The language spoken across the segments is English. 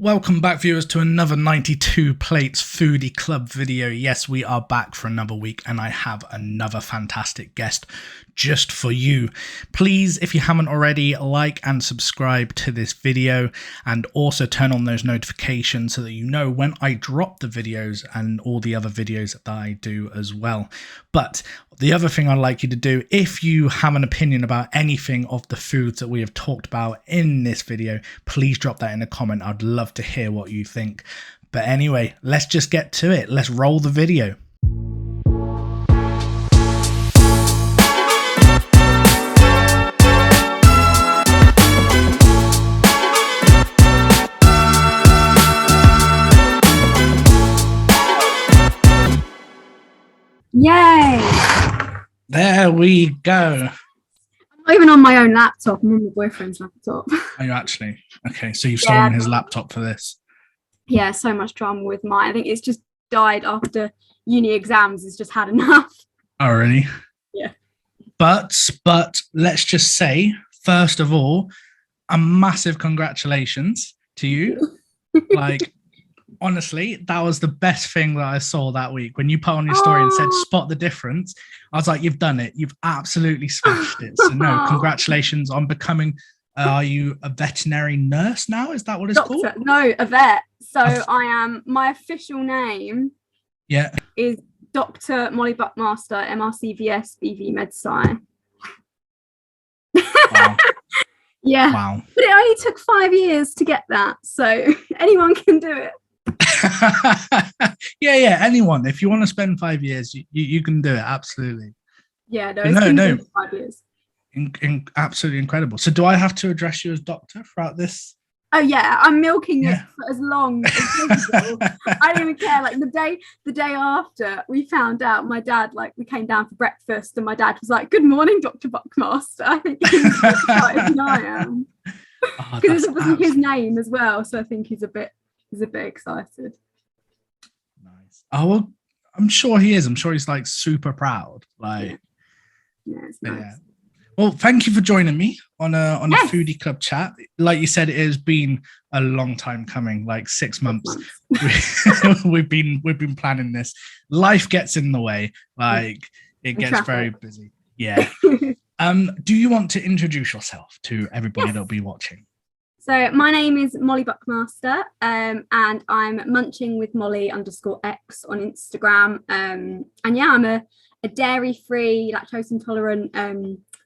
Welcome back, viewers, to another 92 Plates Foodie Club video. Yes, we are back for another week, and I have another fantastic guest just for you. Please, if you haven't already, like and subscribe to this video, and also turn on those notifications so that you know when I drop the videos and all the other videos that I do as well. But the other thing I'd like you to do, if you have an opinion about anything of the foods that we have talked about in this video, please drop that in a comment. I'd love to hear what you think. But anyway, let's just get to it. Let's roll the video. Yay! There we go. I'm not even on my own laptop. I'm on my boyfriend's laptop. Are you actually? Okay, so you've stolen his laptop for this. Yeah, so much drama with mine. I think it's just died after uni exams. It's just had enough. Oh, really? Yeah. But let's just say, first of all, a massive congratulations to you. Like, honestly, that was the best thing that I saw that week. When you put on your story and said, spot the difference, I was like, you've done it. You've absolutely smashed it. So no, congratulations on becoming, are you a veterinary nurse now? Is that what it's called? No, a vet. So I am, my official name is Dr. Molly Buckmaster, MRCVS, BV MedSci. Wow. Yeah. Wow. But it only took 5 years to get that. So anyone can do it. yeah, anyone. If you want to spend 5 years, you can do it. Absolutely. Yeah, no. 5 years. Absolutely incredible. So do I have to address you as doctor throughout this? Oh yeah, I'm milking it for as long as possible. I don't even care. Like the day after we found out, my dad, like, we came down for breakfast and my dad was like, "Good morning, Dr. Buckmaster." I think he's more excited than I am. Because it wasn't his name as well, so I think he's a bit excited. Nice. Oh well, I'm sure he is. I'm sure he's like super proud. Like, yeah, it's nice. Yeah. Well, thank you for joining me on a Foodie Club chat. Like you said, it has been a long time coming, like 6 months. We've been planning this. Life gets in the way, like it gets very busy. Yeah. Do you want to introduce yourself to everybody that'll be watching? So my name is Molly Buckmaster, and I'm munching with Molly _X on Instagram. And yeah, I'm a dairy-free, lactose intolerant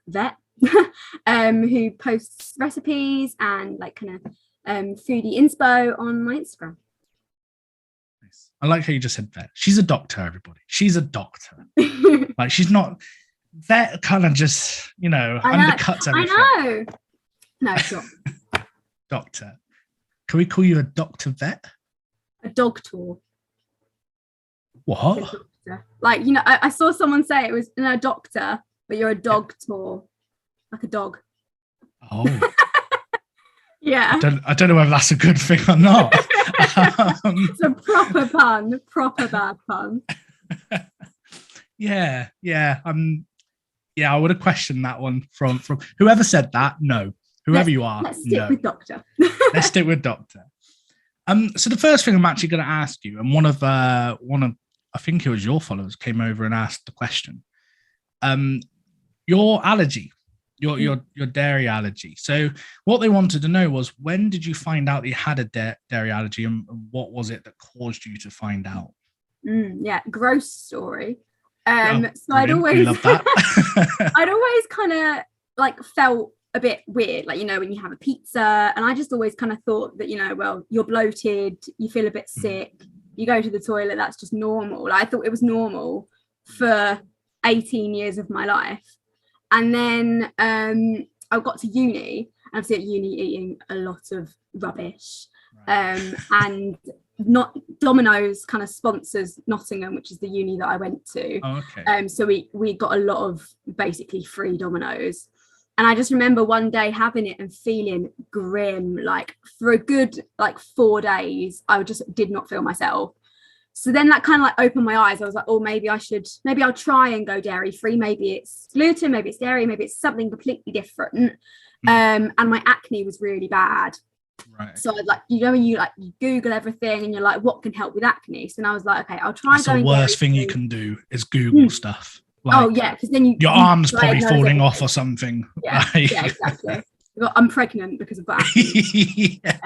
vet who posts recipes and like kind of foodie inspo on my Instagram. Nice. I like how you just said vet. She's a doctor, everybody. She's a doctor. Like, she's not vet, kind of just, undercuts everything. I know. No, it's not. Doctor. Can we call you a doctor vet? A doctor. What? Like, I saw someone say it was a doctor, but you're a doctor, like a dog. Oh. Yeah. I don't know whether that's a good thing or not. It's a proper pun, proper bad pun. Yeah. I would have questioned that one from whoever said that. No, whoever you are. Let's stick with doctor. Let's stick with doctor. So the first thing I'm actually going to ask you, and one of I think it was your followers came over and asked the question. Your allergy, your dairy allergy. So what they wanted to know was, when did you find out that you had a dairy allergy, and what was it that caused you to find out? Yeah, gross story. So I'd always love that. I'd always kind of like felt a bit weird, like, when you have a pizza, and I just always kind of thought that, well, you're bloated, you feel a bit sick, you go to the toilet, that's just normal. Like, I thought it was normal for 18 years of my life. And then I got to uni, and obviously at uni eating a lot of rubbish. And not Domino's kind of sponsors Nottingham, which is the uni that I went to. Oh, okay. So we got a lot of basically free Domino's. And I just remember one day having it and feeling grim, like for a good 4 days, I just did not feel myself. So then that kind of like opened my eyes. I was like, oh, maybe I'll try and go dairy free. Maybe it's gluten, maybe it's dairy, maybe it's something completely different. And my acne was really bad. Right. So like, when you Google everything and you're like, what can help with acne? So then I was like, okay, I'll try That's the going worst thing you dairy-free. can do is Google stuff. Oh Like, yeah, because then you your arm's probably diagnose falling everything. off or something. Yeah, Like... yeah, exactly. I'm pregnant because of that. Yeah.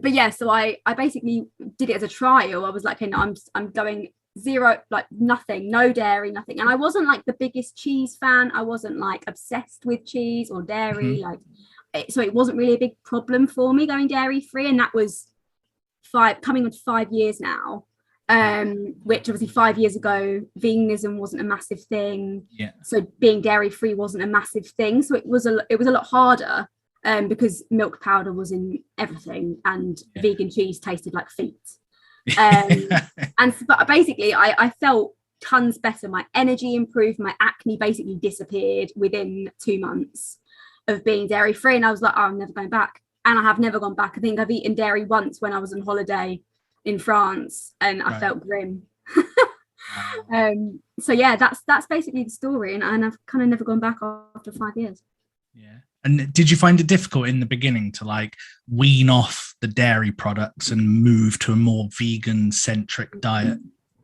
But yeah, so I basically did it as a trial. I was like, okay, no, I'm going zero, like nothing, no dairy, nothing. And I wasn't like the biggest cheese fan. I wasn't like obsessed with cheese or dairy. So it wasn't really a big problem for me going dairy free. And that was coming on 5 years now. Which obviously 5 years ago, veganism wasn't a massive thing. Yeah. So being dairy free wasn't a massive thing. So it was a lot harder. Because milk powder was in everything and vegan cheese tasted like feet. But basically I felt tons better. My energy improved, my acne basically disappeared within 2 months of being dairy free. And I was like, oh, I'm never going back. And I have never gone back. I think I've eaten dairy once when I was on holiday in France and I felt grim. So yeah, that's basically the story. And I've kind of never gone back after 5 years. Yeah. And did you find it difficult in the beginning to like wean off the dairy products and move to a more vegan centric diet?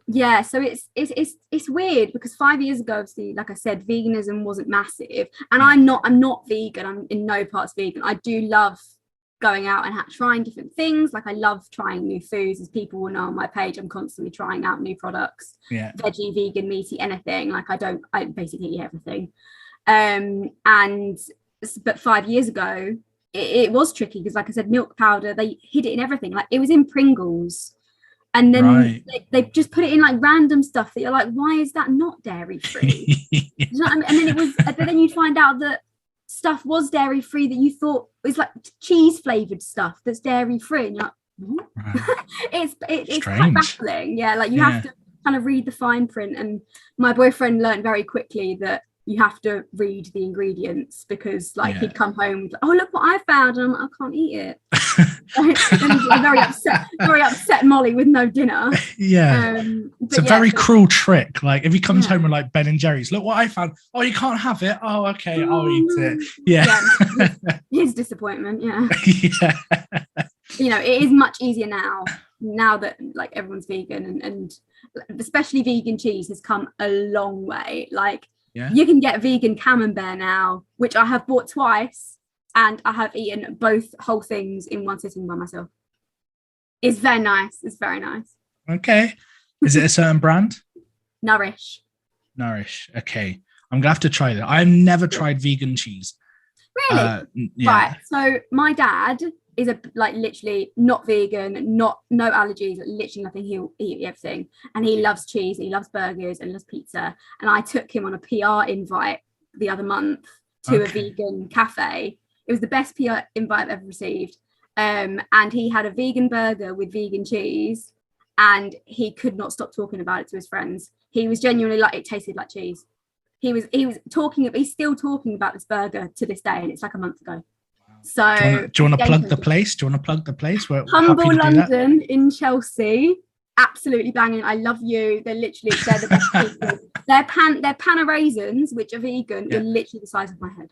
Yeah, so it's weird because 5 years ago, obviously, like I said, veganism wasn't massive, and I'm not vegan. I'm in no parts vegan. I do love going out and trying different things. Like I love trying new foods, as people will know on my page. I'm constantly trying out new products, veggie, vegan, meaty, anything. Like I basically eat everything. But 5 years ago, it was tricky because, like I said, milk powder, they hid it in everything. Like it was in Pringles. And then they just put it in like random stuff that you're like, why is that not dairy free? You know what I mean? And then you'd find out that stuff was dairy free that you thought was like cheese flavored stuff that's dairy free. And you're like, what? It's quite baffling. Yeah, like you have to kind of read the fine print. And my boyfriend learned very quickly that you have to read the ingredients because he'd come home with, oh, look what I found, and I'm like, I can't eat it. And he's like very upset Molly with no dinner. It's a very cruel trick. Like if he comes home with like Ben and Jerry's, look what I found. Oh, you can't have it. Oh, okay, I'll eat it. His disappointment. You know, it is much easier now that like everyone's vegan and especially vegan cheese has come a long way. Like you can get vegan camembert now, which I have bought twice, and I have eaten both whole things in one sitting by myself. It's very nice. It's very nice. Okay. Is it a certain brand? Nourish. Okay. I'm gonna have to try that. I've never tried vegan cheese. Really? Right. So my dad is literally not vegan, no allergies, literally nothing. He'll eat everything, and he loves cheese, he loves burgers, and loves pizza. And I took him on a PR invite the other month to a vegan cafe. It was the best PR invite I've ever received. And he had a vegan burger with vegan cheese, and he could not stop talking about it to his friends. He was genuinely like, it tasted like cheese. He's still talking about this burger to this day, and it's like a month ago. So do you want to plug the place? We're Humble London in Chelsea, absolutely banging. I love you. They're the best people. Their panna raisins, which are vegan, are literally the size of my head.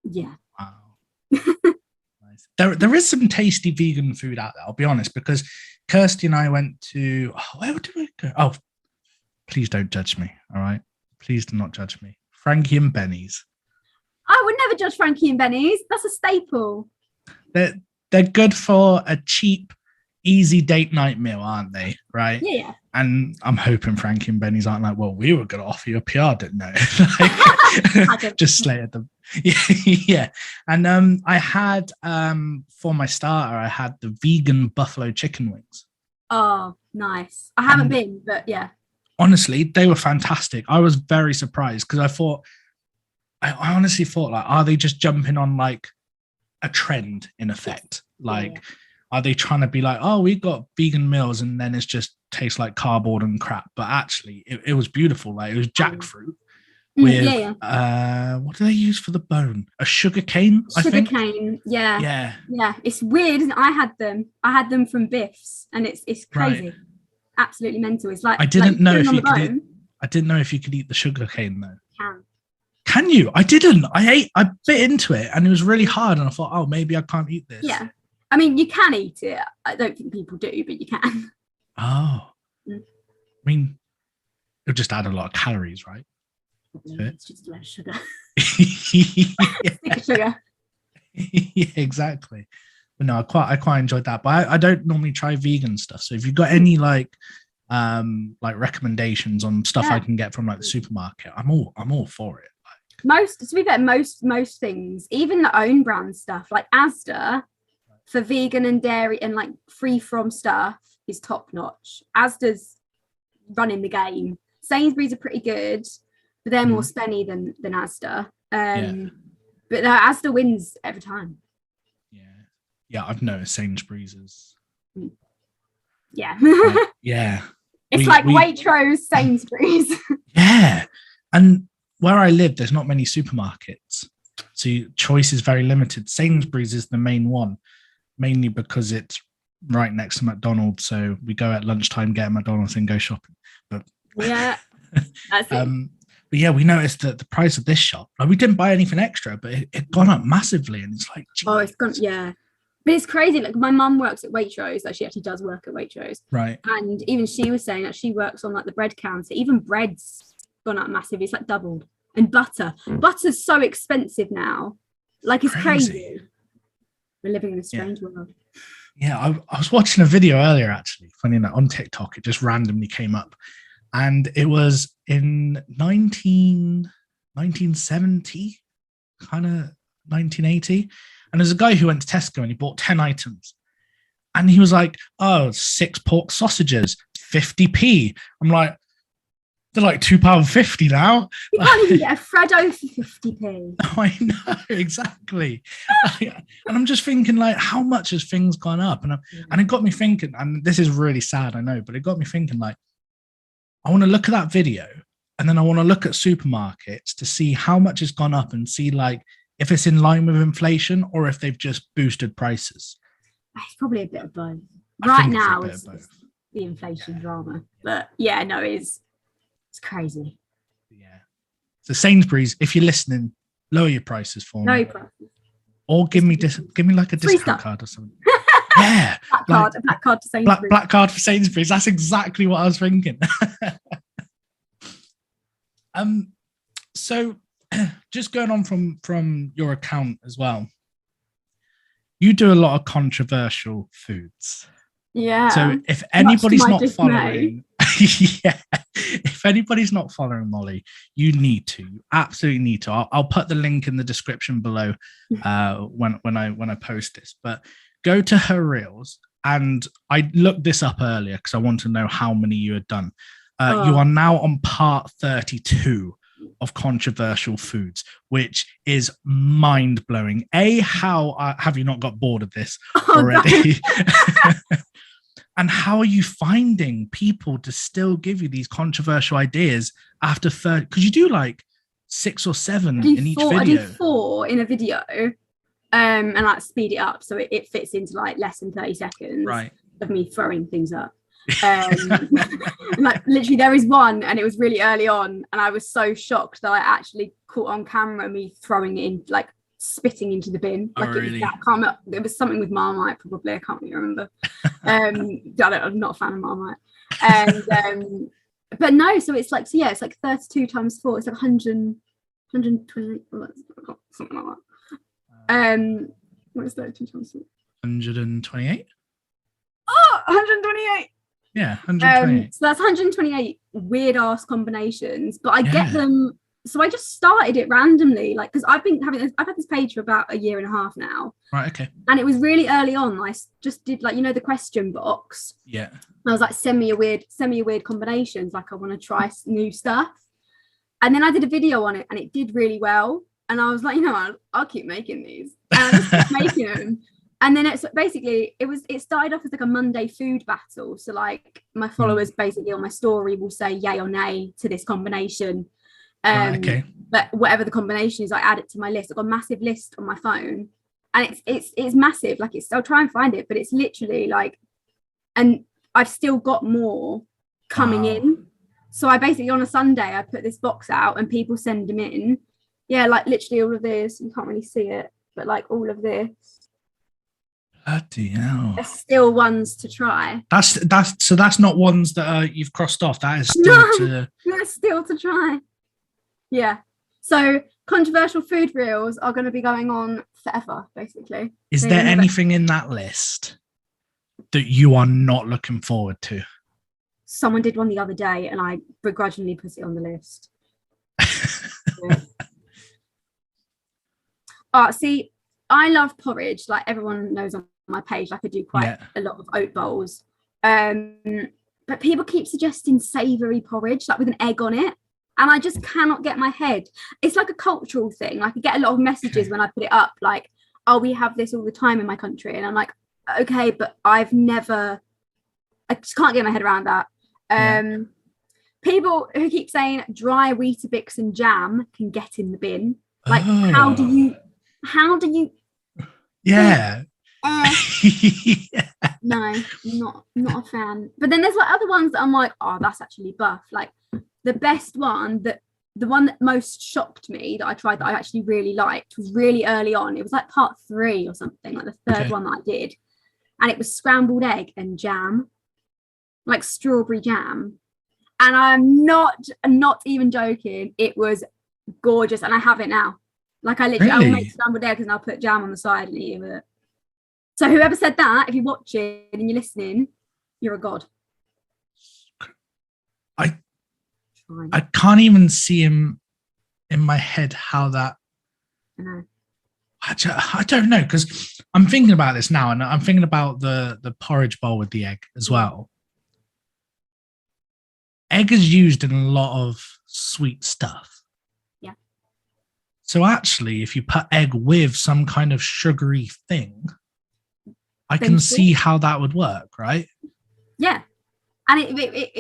Yeah. Wow. Nice. There is some tasty vegan food out there, I'll be honest, because Kirsty and I went to where did we go? Oh, please don't judge me, all right? Please do not judge me. Frankie and Benny's. I would never judge Frankie and Benny's. That's a staple. They're good for a cheap, easy date night meal, aren't they? Right? Yeah. And I'm hoping Frankie and Benny's aren't like, well, we were going to offer you a PR, didn't know. Just slated them. Yeah. And I had for my starter, I had the vegan buffalo chicken wings. Oh, nice. I haven't been, but yeah. Honestly, they were fantastic. I was very surprised because I honestly thought, like, are they just jumping on like a trend in effect? Like, are they trying to be like, oh, we got vegan meals and then it's just tastes like cardboard and crap? But actually, it was beautiful. Like, it was jackfruit with what do they use for the bone? A sugar cane, I think. Sugar cane, yeah. It's weird, isn't it? I had them from Biff's, and it's crazy. Right. Absolutely mental. It's like I didn't know if you could eat the sugar cane though. Can you? I didn't. I bit into it and it was really hard. And I thought, oh, maybe I can't eat this. Yeah. I mean, you can eat it. I don't think people do, but you can. Oh. I mean, it'll just add a lot of calories, right? It's just a lot of sugar. Yeah. Sugar. Yeah, exactly. But no, I quite enjoyed that. But I don't normally try vegan stuff. So if you've got any like recommendations on stuff I can get from like the supermarket, I'm all for it. Most things, even the own brand stuff, like Asda for vegan and dairy and like free from stuff is top notch. Asda's running the game. Sainsbury's are pretty good, but they're more spenny than Asda. But Asda wins every time. Yeah, I've noticed Sainsbury's is. Yeah. Yeah. It's like Waitrose, Sainsbury's. Yeah. And where I live, there's not many supermarkets. So choice is very limited. Sainsbury's is the main one, mainly because it's right next to McDonald's. So we go at lunchtime, get a McDonald's and go shopping. But yeah, that's it. But yeah, we noticed that the price of this shop, like we didn't buy anything extra, but it gone up massively. And it's like, geez. Oh, it's gone, yeah. But it's crazy. Like my mum works at Waitrose. Like she actually does work at Waitrose. Right. And even she was saying that she works on like the bread counter. Even bread's gone up massively. It's like doubled. And butter's so expensive now. Like it's crazy. We're living in a strange world. Yeah, I was watching a video earlier, actually, funny enough, on TikTok. It just randomly came up. And it was in 1970, kind of 1980. And there's a guy who went to Tesco and he bought 10 items. And he was like, oh, 6 pork sausages, 50p. I'm like, they're like £2.50 now. You can't even get a Freddo for 50p. I know, exactly. And I'm just thinking, like, how much has things gone up? And it got me thinking, and this is really sad, I know, but it got me thinking, like, I want to look at that video and then I want to look at supermarkets to see how much has gone up and see, like, if it's in line with inflation or if they've just boosted prices. It's probably a bit of both. Right now, it's the inflation drama. But yeah, no, it's crazy. Yeah. So Sainsbury's, if you're listening, lower your prices for me. Lower your prices. Or give me like a discount card or something. Yeah. A black card to Sainsbury's. Black card for Sainsbury's. That's exactly what I was thinking. So just going on from your account as well, you do a lot of controversial foods. Yeah. So if anybody's not following, if anybody's not following Molly, you need to. You absolutely need to. I'll put the link in the description below when I post this. But go to her reels, and I looked this up earlier because I want to know how many you had done. You are now on part 32 of controversial foods, which is mind-blowing. How have you not got bored of this already? And how are you finding people to still give you these controversial ideas after 30? Because you do like 6 or 7 in each video. I do 4 in a video, and like speed it up so it fits into like less than 30 seconds of me throwing things up. Like literally there is one, and it was really early on, and I was so shocked that I actually caught on camera me throwing it in, like spitting into the bin. Like really? It was something with Marmite, probably. I can't really remember. I'm not a fan of Marmite. And but no, so it's like, it's like 32 times 4, it's like 120, something like that. What is 32 times 4? 128. 128. Yeah, 128. So that's 128 weird ass combinations, but I get them. So I just started it randomly, like, because I've had this page for about a year and a half now. Right. Okay. And it was really early on. I just did, like, the question box. Yeah. I was like, send me a weird combinations. Like, I want to try new stuff. And then I did a video on it, and it did really well. And I was like, I'll keep making these. And I just kept making them. And then it's basically, it started off as like a Monday food battle. So like my followers basically on my story will say yay or nay to this combination. Okay. But whatever the combination is, I add it to my list. I've got a massive list on my phone, and it's massive. Like I'll try and find it, but it's literally like, and I've still got more coming in. So I basically, on a Sunday, I put this box out and people send them in. Yeah, like literally all of this. You can't really see it, but like all of this. Bloody hell. There's still ones to try. That's not ones that you've crossed off. That is still That's still to try. Yeah. So controversial food reels are going to be going on forever, basically. Is there anything in that list that you are not looking forward to? Someone did one the other day and I begrudgingly put it on the list. See, I love porridge. Like everyone knows on my page, like I do quite a lot of oat bowls. But people keep suggesting savoury porridge, like with an egg on it. And I just cannot get my head. It's like a cultural thing. Like I get a lot of messages when I put it up, like, oh, we have this all the time in my country. And I'm like, okay, but I just can't get my head around that. People who keep saying dry Weetabix and jam can get in the bin. Like, how do you? Yeah. No, not a fan. But then there's like other ones that I'm like, oh, that's actually buff. Like the best one, the one that most shocked me that I tried that I actually really liked was really early on. It was like part 3 or something, like the third one that I did. And it was scrambled egg and jam, like strawberry jam. And I'm not even joking. It was gorgeous. And I have it now. Like I literally, I will make scrambled eggs and I'll put jam on the side and eat it with it. So whoever said that, if you're watching and you're listening, you're a god. I can't even see him in my head how that. I know. I don't know, because I'm thinking about this now, and I'm thinking about the porridge bowl with the egg as well. Egg is used in a lot of sweet stuff. Yeah. So actually, if you put egg with some kind of sugary thing, I can see how that would work, right? Yeah. And it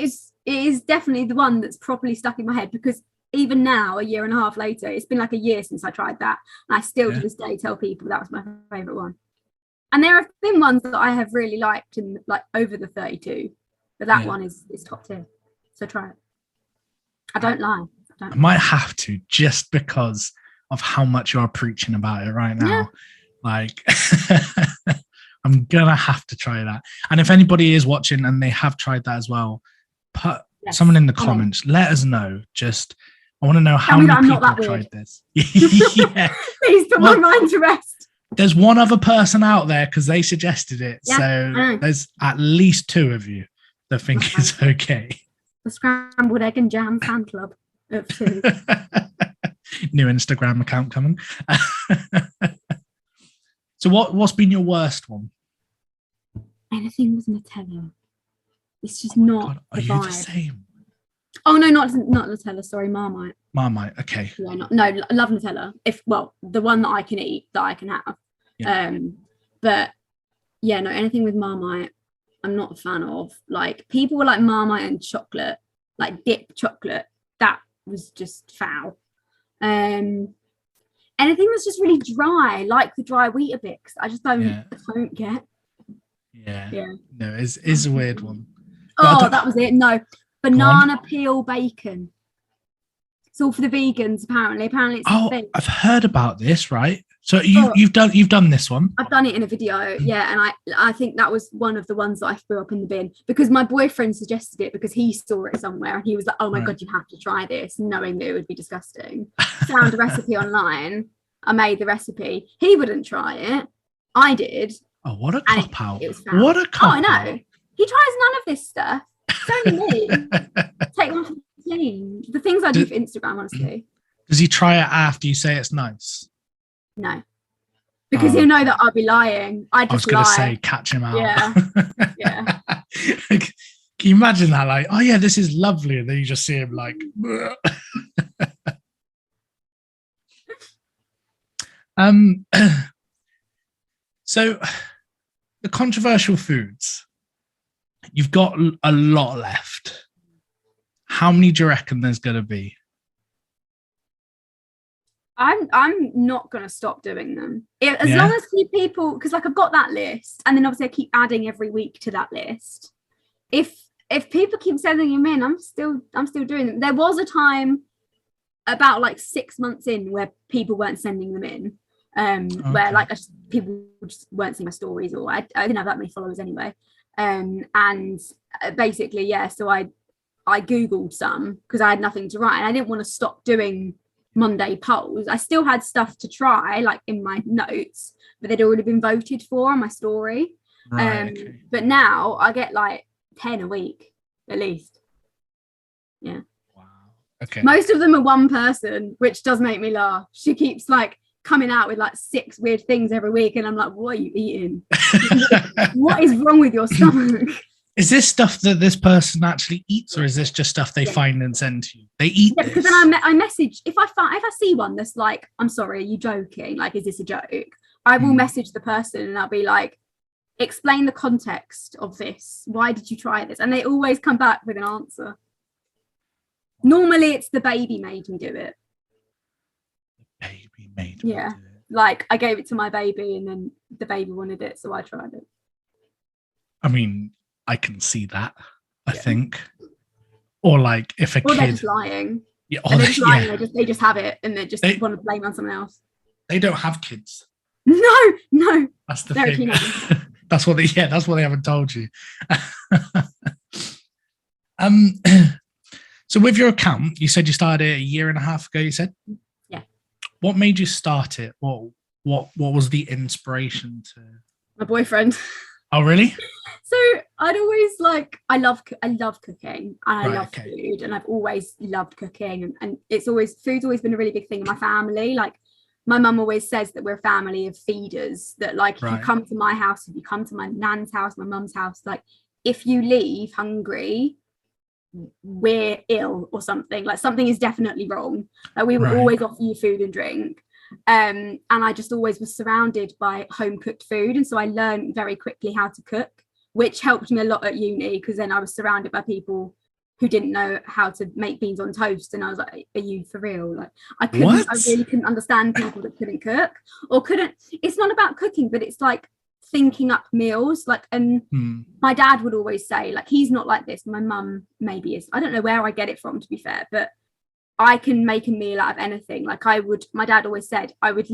is definitely the one that's properly stuck in my head, because even now, a year and a half later, it's been like a year since I tried that. And I still to this day tell people that was my favourite one. And there have been ones that I have really liked in like over the 32, but that one is top tier. So try it. I don't lie. I might have to, just because of how much you're preaching about it right now. Yeah. Like, I'm gonna have to try that. And if anybody is watching and they have tried that as well, put someone in the comments. Let us know. Just, I want to know how many people have tried this. Yeah. Please put my mind to rest. There's one other person out there because they suggested it. Yeah, so there's at least 2 of you that think it's okay. The scrambled egg and jam fan club of 2. New Instagram account coming. So what's been your worst one? Anything with Nutella. It's just not. God, are you the same? Oh no, not Nutella. Sorry, Marmite. Marmite. Okay. Yeah, I love Nutella. The one that I can eat, that I can have. Yeah. But yeah, no, anything with Marmite, I'm not a fan of. Like people were like Marmite and chocolate, like dip chocolate. That was just foul. Anything that's just really dry, like the dry Weetabix, I just don't get. Yeah. No, it's a weird one. Oh, that was it. No, banana peel bacon. It's all for the vegans, apparently. Apparently, it's I've heard about this, right? So you've done this one. I've done it in a video, yeah, and I think that was one of the ones that I threw up in the bin because my boyfriend suggested it because he saw it somewhere and he was like, "Oh my god, you have to try this," knowing that it would be disgusting. Found a recipe online. I made the recipe. He wouldn't try it. I did. Oh, what a cop out! What a cop out! Oh, I know. He tries none of this stuff. It's only me. Take one for the team. The things I do for Instagram, honestly. Does he try it after you say it's nice? No, because he'll know that I'll be lying. I was going to say, catch him out. Yeah. Can you imagine that? Like, oh yeah, this is lovely, and then you just see him like. So, the controversial foods. You've got a lot left. How many do you reckon there's going to be? I'm not going to stop doing them. As long as people, because like I've got that list, and then obviously I keep adding every week to that list. If people keep sending them in, I'm still doing them. There was a time about like 6 months in, where people weren't sending them in, where like people just weren't seeing my stories, or I didn't have that many followers anyway. And basically, yeah, so I googled some because I had nothing to write, and I didn't want to stop doing Monday polls. I still had stuff to try, like in my notes, but they'd already been voted for on my story. But now I get like 10 a week at least. Yeah. Wow. Okay. Most of them are one person, which does make me laugh. She keeps like coming out with like 6 weird things every week, and I'm like, what are you eating? What is wrong with your stomach? Is this stuff that this person actually eats, or is this just stuff they find and send to you? They eat this? Because then I message, if I see one that's like, I'm sorry, are you joking? Like, is this a joke? I will message the person and I'll be like, explain the context of this. Why did you try this? And they always come back with an answer. Normally it's the baby made me do it. The baby made me do it. Like I gave it to my baby and then the baby wanted it, so I tried it. I mean, I can see that, I think. Or like if a kid... they're just lying. Yeah, they're just lying. They just have it and they just want to blame on someone else. They don't have kids. No. That's the thing. That's what they haven't told you. So with your account, you said you started it a year and a half ago, you said? Yeah. What made you start it? What was the inspiration to... My boyfriend. Oh, really? So I'd always like, I love cooking and I love food, and I've always loved cooking, and food's always been a really big thing in my family. Like my mum always says that we're a family of feeders, that like if you come to my house, if you come to my nan's house, my mum's house, like if you leave hungry, we're ill or something, like something is definitely wrong. Like we would always offer you food and drink. And I just always was surrounded by home cooked food, and so I learned very quickly how to cook, which helped me a lot at uni, because then I was surrounded by people who didn't know how to make beans on toast, and I was like, are you for real? Like I really couldn't understand people that couldn't cook or couldn't. It's not about cooking, but it's like thinking up meals, like, and my dad would always say, like, he's not like this. My mum maybe is. I don't know where I get it from, to be fair, but I can make a meal out of anything. Like my dad always said, I would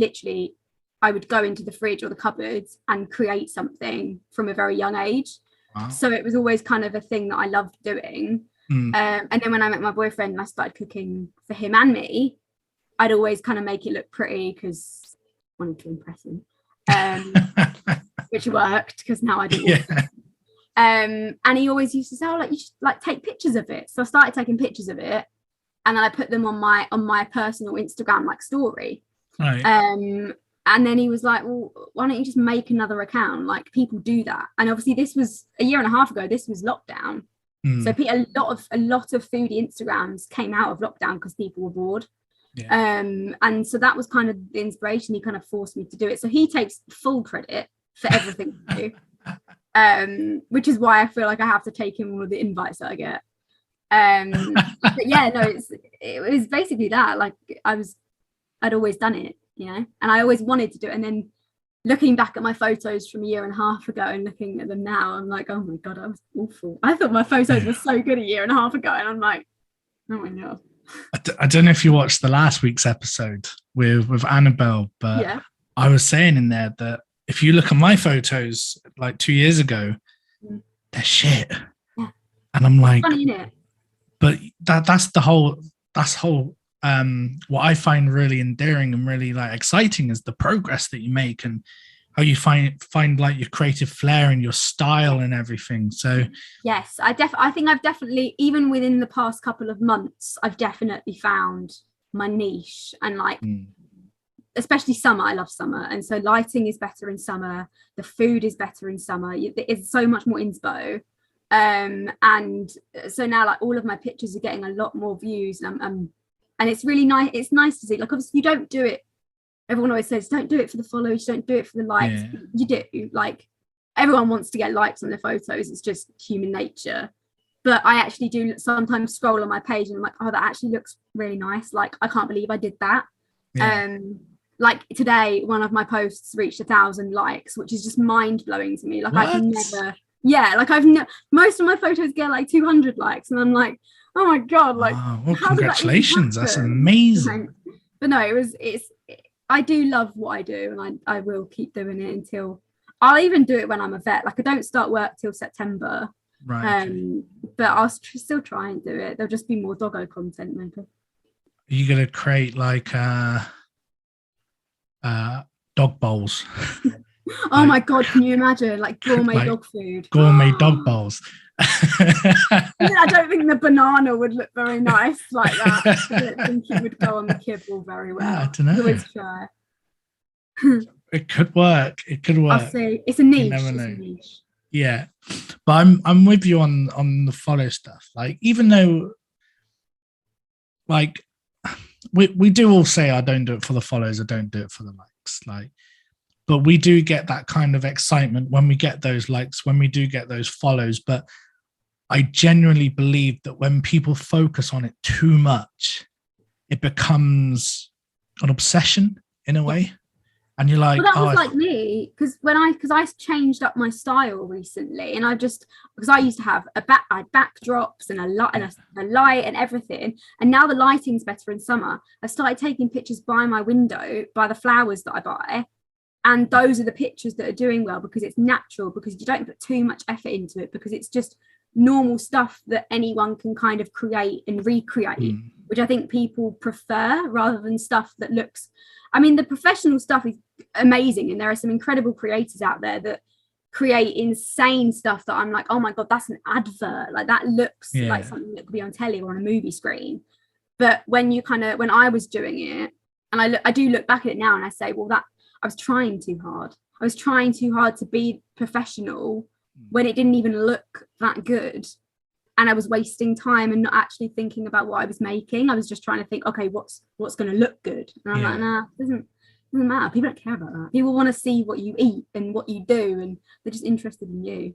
go into the fridge or the cupboards and create something from a very young age. Wow. So it was always kind of a thing that I loved doing. And then when I met my boyfriend and I started cooking for him and me, I'd always kind of make it look pretty because I wanted to impress him. Which worked, because now I do. And he always used to say, oh, like, you should like take pictures of it. So I started taking pictures of it, and then I put them on my personal Instagram like story. Right. And then he was like, well, why don't you just make another account? Like, people do that. And obviously this was a year and a half ago. This was lockdown. So a lot of foodie Instagrams came out of lockdown because people were bored. And so that was kind of the inspiration. He kind of forced me to do it. So he takes full credit for everything I do, which is why I feel like I have to take him all of the invites that I get. But yeah, no, it was basically that. Like I'd always done it, you know, and I always wanted to do it. And then looking back at my photos from a year and a half ago and looking at them now, I'm like, oh my God, I was awful. I thought my photos were so good a year and a half ago, and I'm like, oh my God. I don't know if you watched the last week's episode with Annabelle, but I was saying in there that if you look at my photos like 2 years ago, they're shit. Yeah. And I'm like, funny, isn't it? But that's whole what I find really endearing and really like exciting is the progress that you make and how you find like your creative flair and your style and everything. So yes, I think I've definitely, even within the past couple of months, I've definitely found my niche. And like especially summer, I love summer, and so lighting is better in summer, the food is better in summer, it's so much more inspo. And so now like all of my pictures are getting a lot more views, and it's really nice. It's nice to see. Like obviously you don't do it, everyone always says don't do it for the followers, don't do it for the likes. You do, like everyone wants to get likes on their photos, it's just human nature. But I actually do sometimes scroll on my page and I'm like, oh, that actually looks really nice, like I can't believe I did that. Like today one of my posts reached 1,000 likes, which is just mind-blowing to me. Like what? I've never most of my photos get like 200 likes, and I'm like, Oh my god, like wow. Well, how did that even congratulations. That's happen? amazing. But no, I do love what I do, and I will keep doing it until I'll even do it when I'm a vet. Like I don't start work till September. Right. Okay. But I'll still try and do it. There'll just be more doggo content maybe. Are you gonna create like dog bowls? Oh my god, can you imagine like gourmet like dog food? gourmet dog bowls. I don't think the banana would look very nice like that. I don't think it would go on the kibble very well. I don't know. Always try. It could work. It could work. I'll see. It's a niche. You never know. It's a niche. Yeah, but I'm with you on the follow stuff. Like even though, like we do all say I don't do it for the follows, I don't do it for the likes. Like, but we do get that kind of excitement when we get those likes, when we do get those follows. But I genuinely believe that when people focus on it too much, it becomes an obsession in a way. And you're like, well, that was like me because I changed up my style recently, and because I used to have I had backdrops and a light and everything, and now the lighting's better in summer. I started taking pictures by my window by the flowers that I buy, and those are the pictures that are doing well because it's natural, because you don't put too much effort into it, because it's just normal stuff that anyone can kind of create and recreate, which I think people prefer rather than stuff that looks. I mean, the professional stuff is amazing, and there are some incredible creators out there that create insane stuff that I'm like, oh my god, that's an advert. Like that looks like something that could be on telly or on a movie screen. But when I was doing it, and I do look back at it now and I say, well, that I was trying too hard. I was trying too hard to be professional when it didn't even look that good. And I was wasting time and not actually thinking about what I was making. I was just trying to think, okay, what's going to look good? And I'm like, nah, it doesn't matter. People don't care about that. People want to see what you eat and what you do, and they're just interested in you.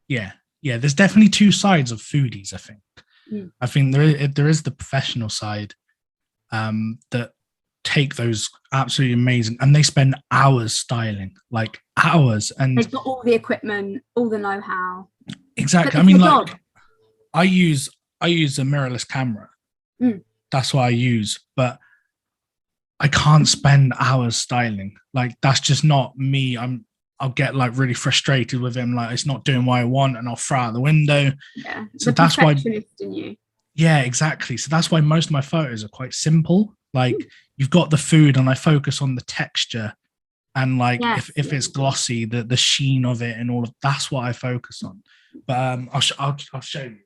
Yeah. There's definitely two sides of foodies, I think. I think there is the professional side that take those absolutely amazing, and they spend hours styling, like hours. And they've got all the equipment, all the know-how. Exactly. I mean, like, I use a mirrorless camera. That's what I use, but I can't spend hours styling. Like that's just not me. I'll get like really frustrated with him. Like it's not doing what I want, and I'll throw out the window. Yeah. So that's why. In you. Yeah, exactly. So that's why most of my photos are quite simple. Like you've got the food, and I focus on the texture, and like if it's glossy, the sheen of it, and all of that's what I focus on. But I'll show you.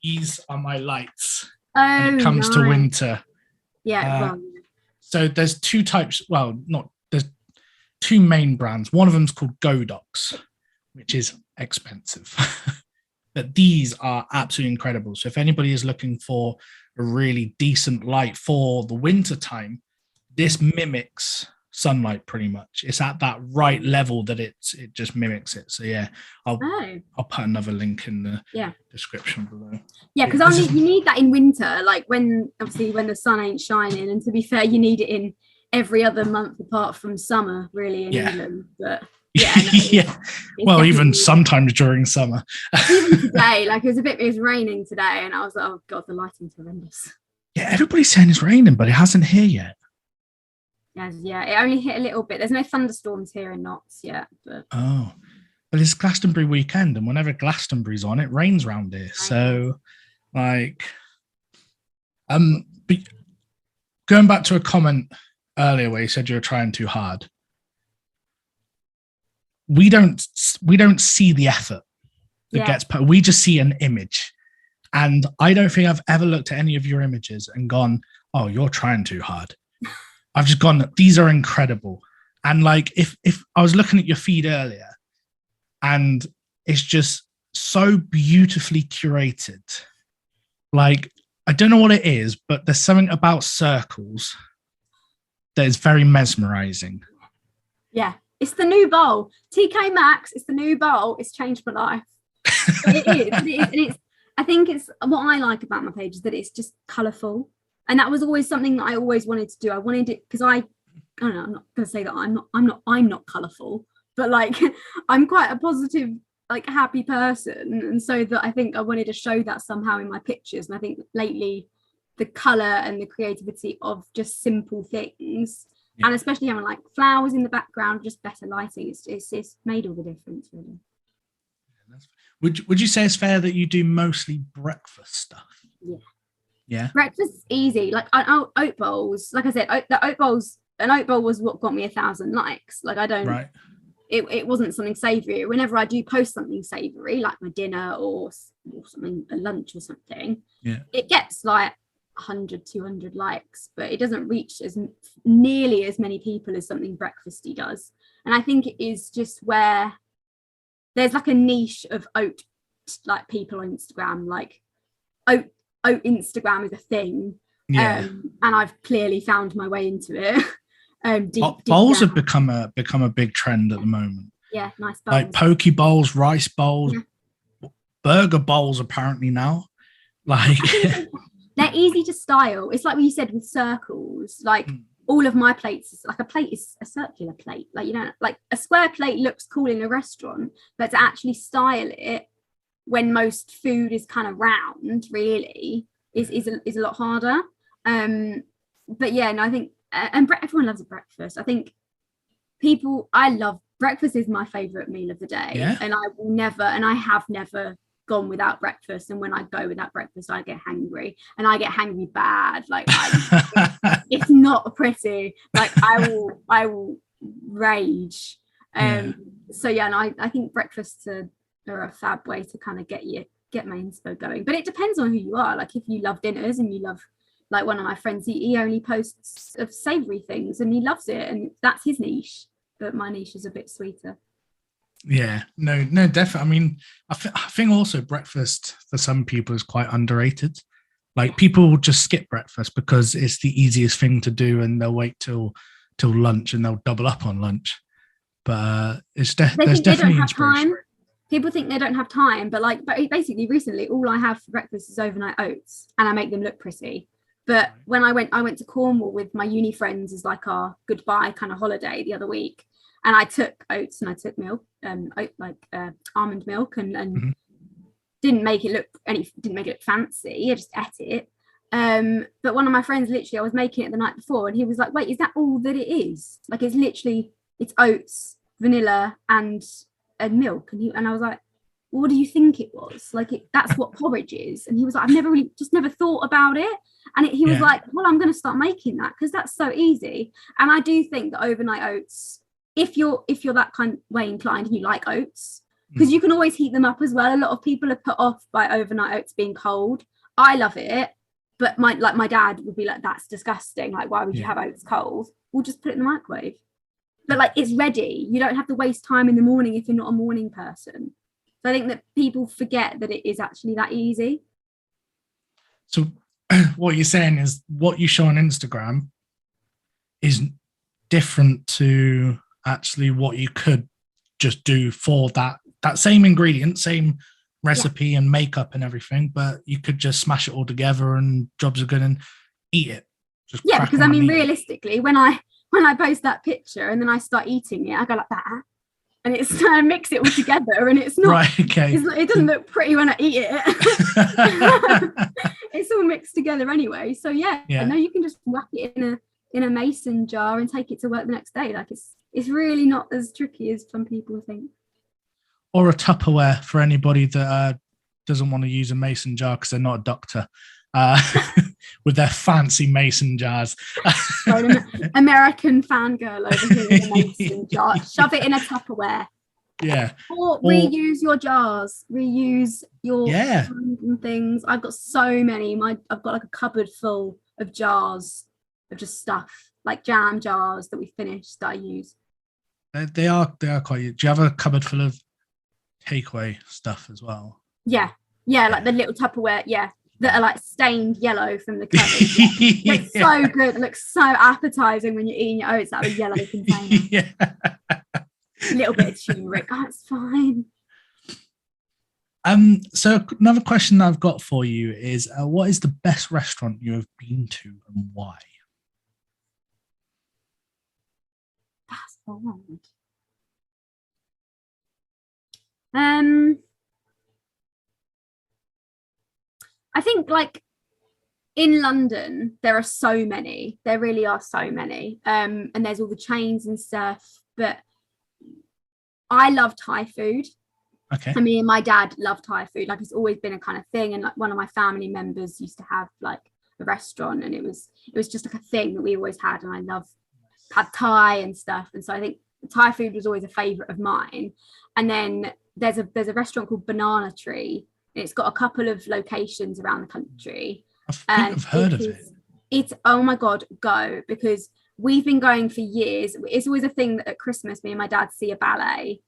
These are my lights when it comes to winter. Yeah. So there's two types. Well, there's two main brands. One of them's called Godox, which is expensive. But these are absolutely incredible. So if anybody is looking for a really decent light for the winter time, this mimics sunlight pretty much. It's at that right level that it just mimics it. So yeah, I'll put another link in the description below. Yeah, because you need that in winter, like when the sun ain't shining. And to be fair, you need it in every other month apart from summer, really, in England. But well, even sometimes during summer. Even today, like it was raining today, and I was like, oh god, the lighting's horrendous. Yeah, everybody's saying it's raining, but it hasn't here yet. Yeah, it only hit a little bit. There's no thunderstorms here in Notts yet. But it's Glastonbury weekend, and whenever Glastonbury's on, it rains around here. So, like, but going back to a comment earlier where you said you were trying too hard. We don't see the effort that gets put. We just see an image, and I don't think I've ever looked at any of your images and gone, "Oh, you're trying too hard." I've just gone, these are incredible. And like, if I was looking at your feed earlier, and it's just so beautifully curated. Like, I don't know what it is, but there's something about circles that is very mesmerizing. Yeah, it's the new bowl. TK Maxx, it's the new bowl. It's changed my life. It is. And I think it's what I like about my page is that it's just colourful. And that was always something that I always wanted to do. I wanted it because I don't know, I'm not going to say that I'm not colourful, but like I'm quite a positive. like happy person, and so that I think I wanted to show that somehow in my pictures. And I think lately the color and the creativity of just simple things, and especially having like flowers in the background, just better lighting, it's made all the difference, really. Would you say it's fair that you do mostly breakfast stuff? Yeah. Breakfast is easy. Like oat bowls, like I said, an oat bowl was what got me 1,000 likes. Like I don't, right. It wasn't something savory. Whenever I do post something savory, like my dinner or something, a lunch or something, it gets like 100, 200 likes, but it doesn't reach as nearly as many people as something breakfasty does. And I think it is just where there's like a niche of oat, like people on Instagram, like oat Instagram is a thing. And I've clearly found my way into it. Bowls have become a big trend at the moment. Yeah, nice bowls. Like poke bowls, rice bowls, burger bowls apparently now. Like they're easy to style. It's like what you said with circles. Like all of my plates, like a plate is a circular plate. Like, you know, like a square plate looks cool in a restaurant, but to actually style it when most food is kind of round, really, is a lot harder. But yeah, no, I think everyone loves a breakfast. I think I love breakfast is my favorite meal of the day, and I have never gone without breakfast. And when I go without breakfast, I get hangry, and I get hangry bad. Like it's not pretty. Like I will rage. So yeah, and I think breakfasts are a fab way to kind of get my inspo going. But it depends on who you are. Like if you love dinners and you love, like one of my friends, he only posts of savory things and he loves it, and that's his niche. But my niche is a bit sweeter. Yeah, no, definitely. I mean, I think also breakfast for some people is quite underrated. Like people just skip breakfast because it's the easiest thing to do, and they'll wait till lunch and they'll double up on lunch. But there's definitely inspiration. People think they don't have time, but basically recently all I have for breakfast is overnight oats, and I make them look pretty. But when I went to Cornwall with my uni friends as like our goodbye kind of holiday the other week, and I took oats and I took milk, almond milk, and didn't make it look fancy. I just ate it. But one of my friends, literally, I was making it the night before, and he was like, "Wait, is that all that it is? Like it's oats, vanilla, and milk?" And I was like, "What do you think it was? Like that's what porridge is?" And he was like, "I've never thought about it." And he was like, "Well, I'm going to start making that because that's so easy." And I do think that overnight oats, if you're that kind of way inclined and you like oats, because you can always heat them up as well. A lot of people are put off by overnight oats being cold. I love it, but my dad would be like, "That's disgusting. Like, why would you have oats cold? We'll just put it in the microwave." But like, it's ready. You don't have to waste time in the morning if you're not a morning person. So I think that people forget that it is actually that easy. So what you're saying is what you show on Instagram is different to actually what you could just do for that same ingredient, same recipe and makeup and everything, but you could just smash it all together and jobs are good and eat it. Because I mean, realistically, when I post that picture and then I start eating it, I go like that, and it's I mix it all together, and it's not right. Okay, it doesn't look pretty when I eat it. It's all mixed together anyway. So no, you can just whack it in a mason jar and take it to work the next day. Like it's really not as tricky as some people think. Or a Tupperware for anybody that doesn't want to use a mason jar because they're not a doctor. With their fancy mason jars. American fangirl over here in a mason jar. Shove it in a Tupperware. Yeah. Or reuse your jars. Reuse your things. I've got so many. I've got like a cupboard full of jars of just stuff, like jam jars that we finished that I use. They are quite. Do you have a cupboard full of takeaway stuff as well? Yeah, like the little Tupperware. Yeah. That are like stained yellow from the cupboard. It's so good. It looks so appetizing when you're eating your oats out of a yellow container. A little bit of turmeric. Oh, it's fine. So another question I've got for you is, what is the best restaurant you have been to and why? That's hard. I think like in London, there are so many. There really are so many. And there's all the chains and stuff. But I love Thai food. Okay. I mean, my dad loved Thai food. Like it's always been a kind of thing. And like one of my family members used to have like a restaurant, and it was just like a thing that we always had. And I love pad Thai and stuff. And so I think Thai food was always a favorite of mine. And then there's a restaurant called Banana Tree. And it's got a couple of locations around the country. I've heard of it. It's oh my god, go, because we've been going for years. It's always a thing that at Christmas, me and my dad see a ballet.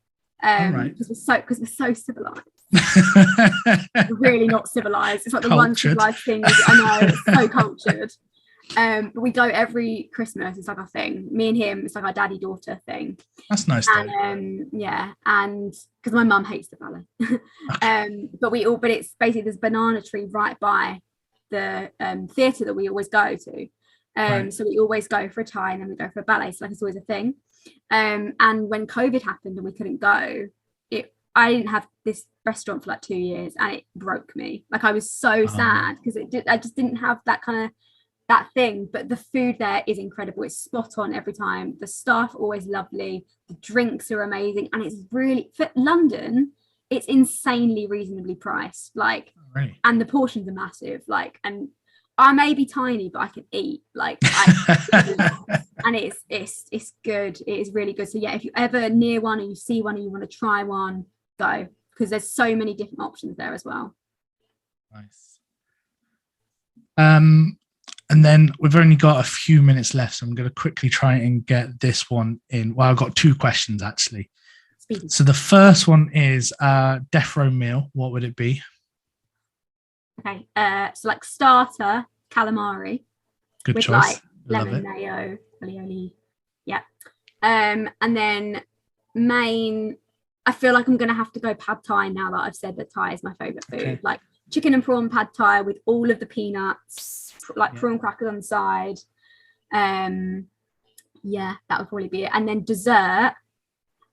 Because we're so civilized. We're really not civilized. It's like the one civilized thing. I know, it's so cultured. But we go every Christmas. It's like our thing. Me and him, it's like our daddy-daughter thing. That's nice. And and because my mum hates the ballet. But it's basically this Banana Tree right by the theatre that we always go to. So we always go for a Thai and then we go for a ballet. So like it's always a thing. And when COVID happened and we couldn't go, I didn't have this restaurant for like 2 years, and it broke me. Like I was so sad because I just didn't have that thing. But the food there is incredible. It's spot on every time. The staff are always lovely. The drinks are amazing, and it's really, for London, it's insanely reasonably priced. Like, and the portions are massive. Like, and I may be tiny, but I can eat. Like, and it's good. It is really good. So yeah, if you're ever near one and you see one and you want to try one, go, because there's so many different options there as well. Nice. And then we've only got a few minutes left, so I'm going to quickly try and get this one in. Well, I've got 2 questions actually. Speedy. So the first one is death row meal. What would it be? Okay, so like starter calamari. Good with choice. Like lemon mayo, aioli. Yeah. And then main, I feel like I'm gonna have to go pad Thai now that I've said that Thai is my favorite food. Okay. Like chicken and prawn pad Thai with all of the peanuts, like prawn crackers on the side. Yeah, that would probably be it. And then dessert,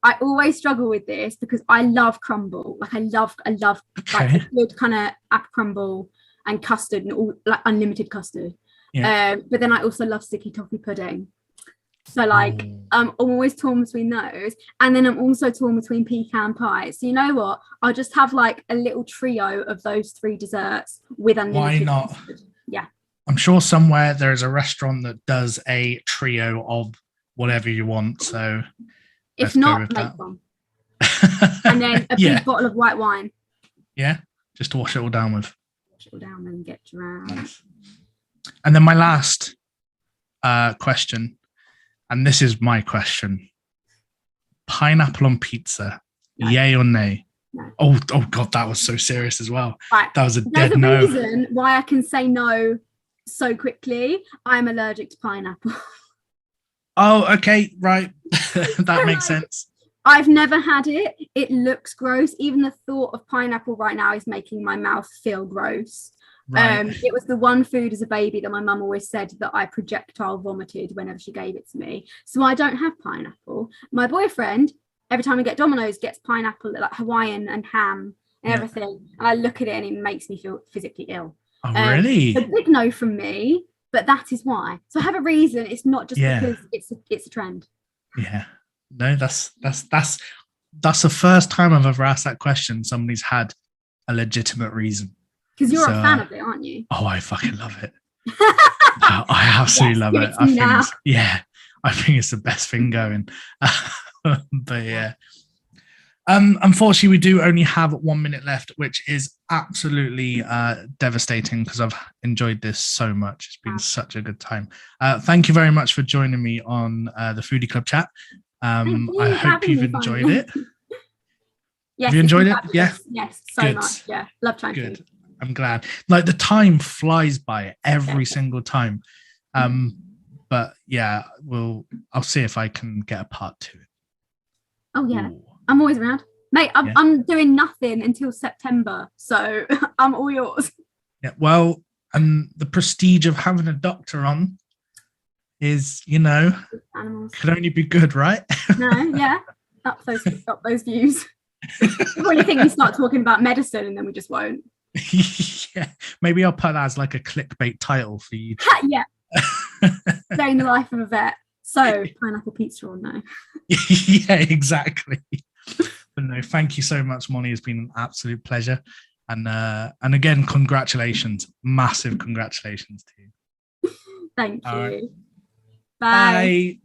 I always struggle with this because I love crumble. Like I love like a good kind of apple crumble and custard and all, like unlimited custard. Yeah. But then I also love sticky toffee pudding. So like I'm always torn between those. And then I'm also torn between pecan pie. So you know what? I'll just have like a little trio of those 3 desserts with unlimited. Why not? Custard. Yeah. I'm sure somewhere there is a restaurant that does a trio of whatever you want. So if not, make one. And then a big bottle of white wine. Yeah, just to wash it all down with. Wash it all down and get drowned. Nice. And then my last question, and this is my question. Pineapple on pizza, yay or nay? No. Oh God, that was so serious as well. Right. That was a dead no. There's a reason why I can say no so quickly. I'm allergic to pineapple. Oh, okay, right. That makes sense. I've never had it. It looks gross. Even the thought of pineapple right now is making my mouth feel gross. Right. It was the one food as a baby that my mum always said that I projectile vomited whenever she gave it to me. So I don't have pineapple. My boyfriend, every time we get Domino's, gets pineapple, like Hawaiian and ham and everything. And I look at it and it makes me feel physically ill. Oh, really? A big no from me. But that is why. So I have a reason. It's not just because it's a trend. Yeah. No, that's the first time I've ever asked that question. Somebody's had a legitimate reason. Because you're a fan of it, aren't you? Oh, I fucking love it. I absolutely love it. I think it's the best thing going. But yeah. Unfortunately, we do only have 1 minute left, which is absolutely devastating because I've enjoyed this so much. It's been such a good time. Thank you very much for joining me on the Foodie Club chat. I hope you've enjoyed it. Yes, have you enjoyed it? Fabulous. Yeah. Yes, so good. Much. Yeah, love trying food. I'm glad. Like the time flies by every single time. But yeah, I'll see if I can get a part 2. Oh yeah. Ooh. I'm always around. Mate, I'm doing nothing until September, so I'm all yours. Yeah, well, and the prestige of having a doctor on is, animals could only be good, right? No, yeah. Up those views. You probably think we start talking about medicine and then we just won't. Yeah, maybe I'll put that as like a clickbait title for you. Yeah. Day in the life of a vet. So, pineapple pizza or no? Yeah, exactly. But no, thank you so much, Molly. It's been an absolute pleasure. And again, congratulations. Massive congratulations to you. Thank you. All right. Bye. Bye.